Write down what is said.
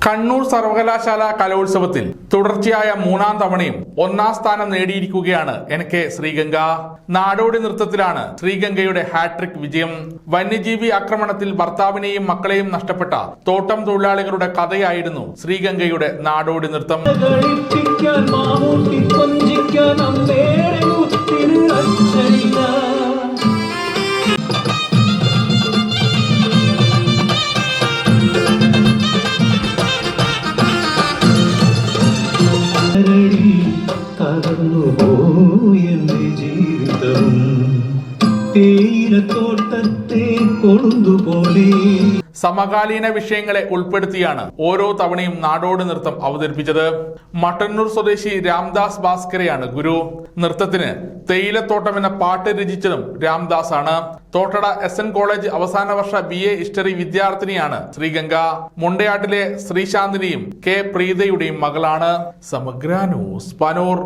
കണ്ണൂർ സർവകലാശാല കലോത്സവത്തിൽ തുടർച്ചയായ മൂന്നാം തവണയും ഒന്നാം സ്ഥാനം നേടിയിരിക്കുകയാണ് NK ശ്രീഗംഗ. നാടോടി നൃത്തത്തിലാണ് ശ്രീഗംഗയുടെ ഹാട്രിക് വിജയം. വന്യജീവി ആക്രമണത്തിൽ ഭർത്താവിനെയും മക്കളെയും നഷ്ടപ്പെട്ട തോട്ടം തൊഴിലാളികളുടെ കഥയായിരുന്നു ശ്രീഗംഗയുടെ നാടോടി നൃത്തം. സമകാലീന വിഷയങ്ങളെ ഉൾപ്പെടുത്തിയാണ് ഓരോ തവണയും നാടോടി നൃത്തം അവതരിപ്പിച്ചത്. മട്ടന്നൂർ സ്വദേശി രാംദാസ് ഭാസ്കരെയാണ് ഗുരു. നൃത്തത്തിന് തേയിലത്തോട്ടം എന്ന പാട്ട് രചിച്ചതും രാംദാസ് ആണ്. തോട്ടട SN കോളേജ് അവസാന വർഷ BA ഹിസ്റ്ററി വിദ്യാർത്ഥിനിയാണ് ശ്രീഗംഗ. മുണ്ടയാട്ടിലെ ശ്രീശാന്തിന്റെയും K പ്രീതയുടെയും മകളാണ്. സമഗ്ര ന്യൂസ്, പനൂർ.